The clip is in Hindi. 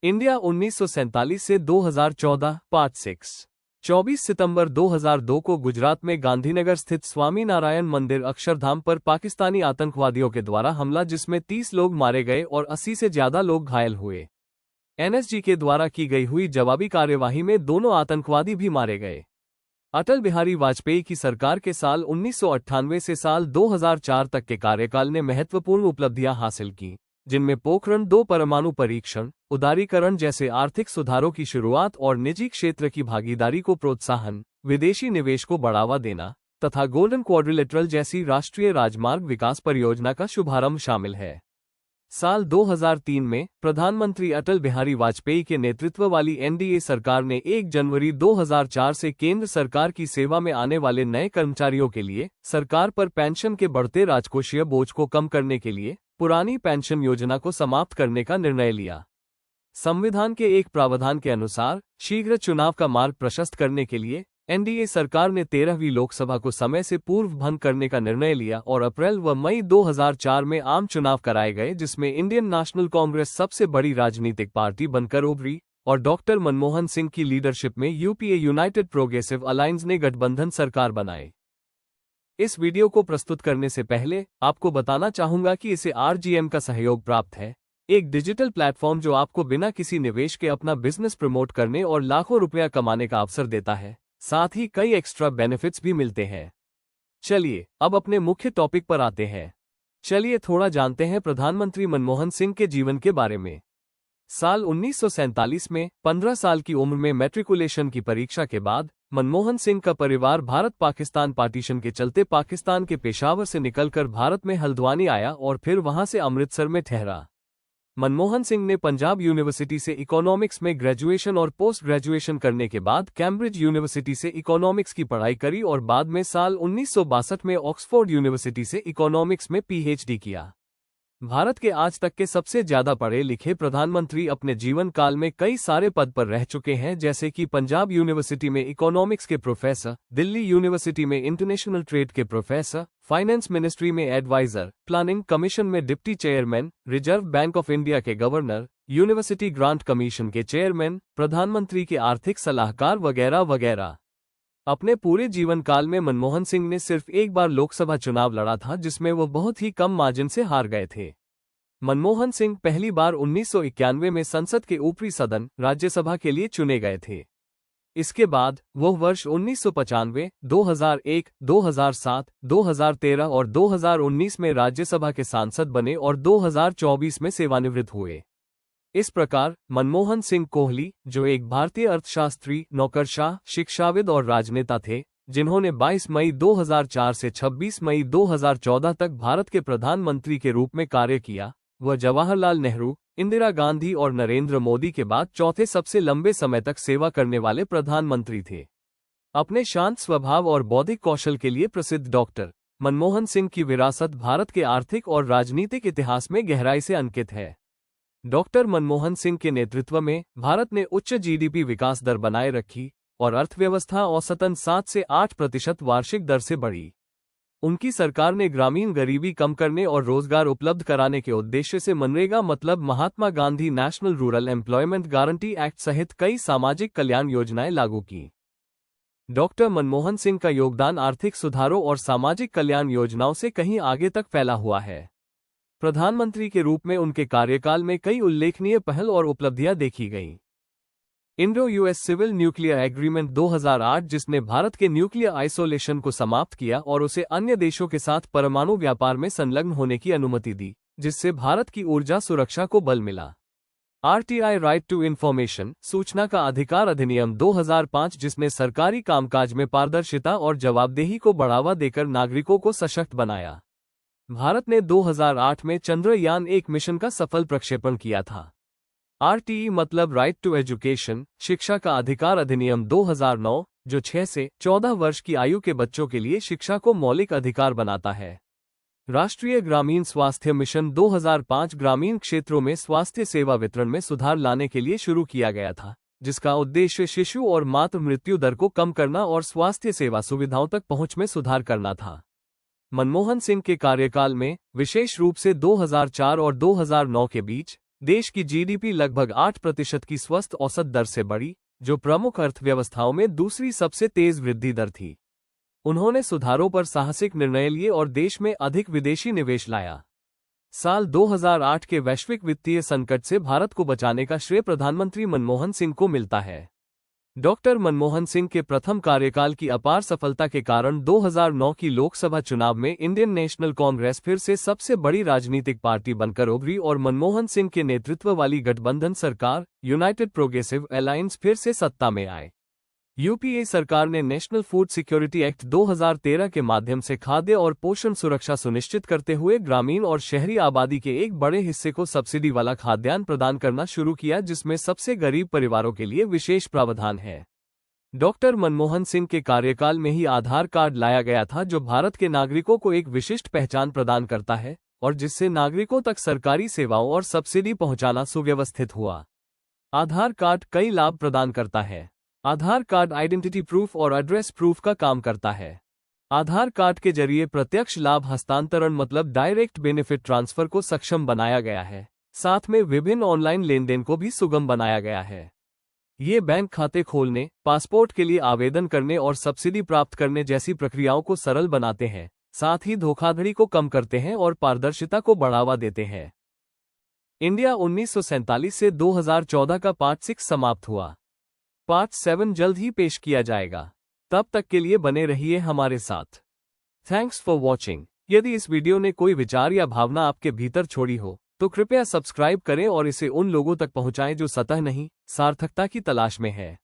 इंडिया 1947 से 2014 पार्ट 6। 24 सितंबर 2002 को गुजरात में गांधीनगर स्थित स्वामी नारायण मंदिर अक्षरधाम पर पाकिस्तानी आतंकवादियों के द्वारा हमला, जिसमें 30 लोग मारे गए और 80 से ज्यादा लोग घायल हुए। एनएसजी के द्वारा की गई हुई जवाबी कार्यवाही में दोनों आतंकवादी भी मारे गए। अटल बिहारी वाजपेयी की सरकार के साल 1998 से साल 2004 तक के कार्यकाल ने महत्वपूर्ण उपलब्धियां हासिल की, जिनमें पोखरण 2 परमाणु परीक्षण, उदारीकरण जैसे आर्थिक सुधारों की शुरुआत और निजी क्षेत्र की भागीदारी को प्रोत्साहन, विदेशी निवेश को बढ़ावा देना तथा गोल्डन क्वाड्रिलेटरल जैसी राष्ट्रीय राजमार्ग विकास परियोजना का शुभारंभ शामिल है। साल 2003 में प्रधानमंत्री अटल बिहारी वाजपेयी के नेतृत्व वाली एनडीए सरकार ने 1 जनवरी 2004 से केंद्र सरकार की सेवा में आने वाले नए कर्मचारियों के लिए सरकार पर पेंशन के बढ़ते राजकोषीय बोझ को कम करने के लिए पुरानी पेंशन योजना को समाप्त करने का निर्णय लिया। संविधान के एक प्रावधान के अनुसार शीघ्र चुनाव का मार्ग प्रशस्त करने के लिए एनडीए सरकार ने 13वीं लोकसभा को समय से पूर्व भंग करने का निर्णय लिया और अप्रैल व मई 2004 में आम चुनाव कराए गए, जिसमें इंडियन नेशनल कांग्रेस सबसे बड़ी राजनीतिक पार्टी बनकर उभरी और डॉक्टर मनमोहन सिंह की लीडरशिप में यूपीए यूनाइटेड प्रोग्रेसिव अलायंस ने गठबंधन सरकार बनाई। इस वीडियो को प्रस्तुत करने से पहले आपको बताना चाहूंगा कि इसे आरजीएम का सहयोग प्राप्त है, एक डिजिटल प्लेटफॉर्म जो आपको बिना किसी निवेश के अपना बिजनेस प्रमोट करने और लाखों रुपया कमाने का अवसर देता है। साथ ही कई एक्स्ट्रा बेनिफिट्स भी मिलते हैं। चलिए अब अपने मुख्य टॉपिक पर आते हैं। चलिए थोड़ा जानते हैं प्रधानमंत्री मनमोहन सिंह के जीवन के बारे में। साल 1947 में 15 साल की उम्र में मैट्रिकुलेशन की परीक्षा के बाद मनमोहन सिंह का परिवार भारत पाकिस्तान पार्टीशन के चलते पाकिस्तान के पेशावर से निकलकर भारत में हल्द्वानी आया और फिर वहां से अमृतसर में ठहरा। मनमोहन सिंह ने पंजाब यूनिवर्सिटी से इकोनॉमिक्स में ग्रेजुएशन और पोस्ट ग्रेजुएशन करने के बाद कैम्ब्रिज यूनिवर्सिटी से इकोनॉमिक्स की पढ़ाई करी और बाद में साल 1962 में ऑक्सफोर्ड यूनिवर्सिटी से इकोनॉमिक्स में पीएचडी किया। भारत के आज तक के सबसे ज्यादा पढ़े लिखे प्रधानमंत्री अपने जीवन काल में कई सारे पद पर रह चुके हैं, जैसे कि पंजाब यूनिवर्सिटी में इकोनॉमिक्स के प्रोफेसर, दिल्ली यूनिवर्सिटी में इंटरनेशनल ट्रेड के प्रोफेसर, फाइनेंस मिनिस्ट्री में एडवाइजर, प्लानिंग कमीशन में deputy chairman, reserve bank of India के गवर्नर, यूनिवर्सिटी ग्रांट कमीशन के चेयरमैन, प्रधानमंत्री के आर्थिक सलाहकार वगैरह वगैरह। अपने पूरे जीवन काल में मनमोहन सिंह ने सिर्फ एक बार लोकसभा चुनाव लड़ा था, जिसमें वो बहुत ही कम मार्जिन से हार गए थे। मनमोहन सिंह पहली बार 1991 में संसद के ऊपरी सदन राज्यसभा के लिए चुने गए थे। इसके बाद वो वर्ष 1995, 2001, 2007, 2013 और 2019 में राज्यसभा के सांसद बने और 2024 में सेवानिवृत्त हुए। इस प्रकार मनमोहन सिंह कोहली, जो एक भारतीय अर्थशास्त्री, नौकरशाह, शिक्षाविद और राजनेता थे, जिन्होंने 22 मई 2004 से 26 मई 2014 तक भारत के प्रधानमंत्री के रूप में कार्य किया, वह जवाहरलाल नेहरू, इंदिरा गांधी और नरेंद्र मोदी के बाद चौथे सबसे लंबे समय तक सेवा करने वाले प्रधानमंत्री थे। अपने शांत स्वभाव और बौद्धिक कौशल के लिए प्रसिद्ध डॉक्टर मनमोहन सिंह की विरासत भारत के आर्थिक और राजनीतिक इतिहास में गहराई से अंकित है। डॉक्टर मनमोहन सिंह के नेतृत्व में भारत ने उच्च जीडीपी विकास दर बनाए रखी और अर्थव्यवस्था औसतन 7 से 8% वार्षिक दर से बढ़ी। उनकी सरकार ने ग्रामीण गरीबी कम करने और रोजगार उपलब्ध कराने के उद्देश्य से मनरेगा मतलब Mahatma Gandhi national rural employment guarantee act सहित कई सामाजिक कल्याण योजनाएं लागू की। डॉक्टर मनमोहन सिंह का योगदान आर्थिक सुधारों और सामाजिक कल्याण योजनाओं से कहीं आगे तक फैला हुआ है। प्रधानमंत्री के रूप में उनके कार्यकाल में कई उल्लेखनीय पहल और उपलब्धियां देखी गईं। Indo US civil nuclear agreement 2008, जिसने भारत के न्यूक्लियर आइसोलेशन को समाप्त किया और उसे अन्य देशों के साथ परमाणु व्यापार में संलग्न होने की अनुमति दी, जिससे भारत की ऊर्जा सुरक्षा को बल मिला। आरटीआई राइट टू इंफॉर्मेशन, सूचना का अधिकार अधिनियम 2005, जिसने सरकारी कामकाज में पारदर्शिता और जवाबदेही को बढ़ावा देकर नागरिकों को सशक्त बनाया। भारत ने 2008 में चंद्रयान 1 मिशन का सफल प्रक्षेपण किया था। आरटीई मतलब राइट टू एजुकेशन, शिक्षा का अधिकार अधिनियम 2009, जो 6 से 14 वर्ष की आयु के बच्चों के लिए शिक्षा को मौलिक अधिकार बनाता है। राष्ट्रीय ग्रामीण स्वास्थ्य मिशन 2005 ग्रामीण क्षेत्रों में स्वास्थ्य सेवा वितरण में सुधार लाने के लिए शुरू किया गया था, जिसका उद्देश्य शिशु और मातृ मृत्यु दर को कम करना और स्वास्थ्य सेवा सुविधाओं तक पहुंच में सुधार करना था। मनमोहन सिंह के कार्यकाल में, विशेष रूप से 2004 और 2009 के बीच, देश की जीडीपी लगभग 8% की स्वस्थ औसत दर से बढ़ी, जो प्रमुख अर्थव्यवस्थाओं में दूसरी सबसे तेज वृद्धि दर थी। उन्होंने सुधारों पर साहसिक निर्णय लिए और देश में अधिक विदेशी निवेश लाया। साल 2008 के वैश्विक वित्तीय संकट से भारत को बचाने का श्रेय प्रधानमंत्री मनमोहन सिंह को मिलता है। डॉक्टर मनमोहन सिंह के प्रथम कार्यकाल की अपार सफलता के कारण 2009 की लोकसभा चुनाव में इंडियन नेशनल कांग्रेस फिर से सबसे बड़ी राजनीतिक पार्टी बनकर उभरी और मनमोहन सिंह के नेतृत्व वाली गठबंधन सरकार यूनाइटेड प्रोग्रेसिव अलायंस फिर से सत्ता में आए। यूपीए सरकार ने नेशनल फूड सिक्योरिटी एक्ट 2013 के माध्यम से खाद्य और पोषण सुरक्षा सुनिश्चित करते हुए ग्रामीण और शहरी आबादी के एक बड़े हिस्से को सब्सिडी वाला खाद्यान्न प्रदान करना शुरू किया, जिसमें सबसे गरीब परिवारों के लिए विशेष प्रावधान है। डॉक्टर मनमोहन सिंह के कार्यकाल में ही आधार कार्ड लाया गया था, जो भारत के नागरिकों को एक विशिष्ट पहचान प्रदान करता है और जिससे नागरिकों तक सरकारी सेवाओं और सब्सिडी पहुंचाना सुव्यवस्थित हुआ। आधार कार्ड कई लाभ प्रदान करता है। आधार कार्ड आइडेंटिटी प्रूफ और एड्रेस प्रूफ का काम करता है। आधार कार्ड के जरिए प्रत्यक्ष लाभ हस्तांतरण मतलब डायरेक्ट बेनिफिट ट्रांसफर को सक्षम बनाया गया है। साथ में विभिन्न ऑनलाइन लेनदेन को भी सुगम बनाया गया है। ये बैंक खाते खोलने, पासपोर्ट के लिए आवेदन करने और सब्सिडी प्राप्त करने जैसी प्रक्रियाओं को सरल बनाते हैं, साथ ही धोखाधड़ी को कम करते हैं और पारदर्शिता को बढ़ावा देते हैं। इंडिया 1947 से 2014 का पार्ट 6 समाप्त हुआ। पार्ट 7 जल्द ही पेश किया जाएगा। तब तक के लिए बने रहिए हमारे साथ। Thanks for watching. यदि इस वीडियो ने कोई विचार या भावना आपके भीतर छोड़ी हो तो कृपया सब्सक्राइब करें और इसे उन लोगों तक पहुंचाएं जो सतह नहीं, सार्थकता की तलाश में है।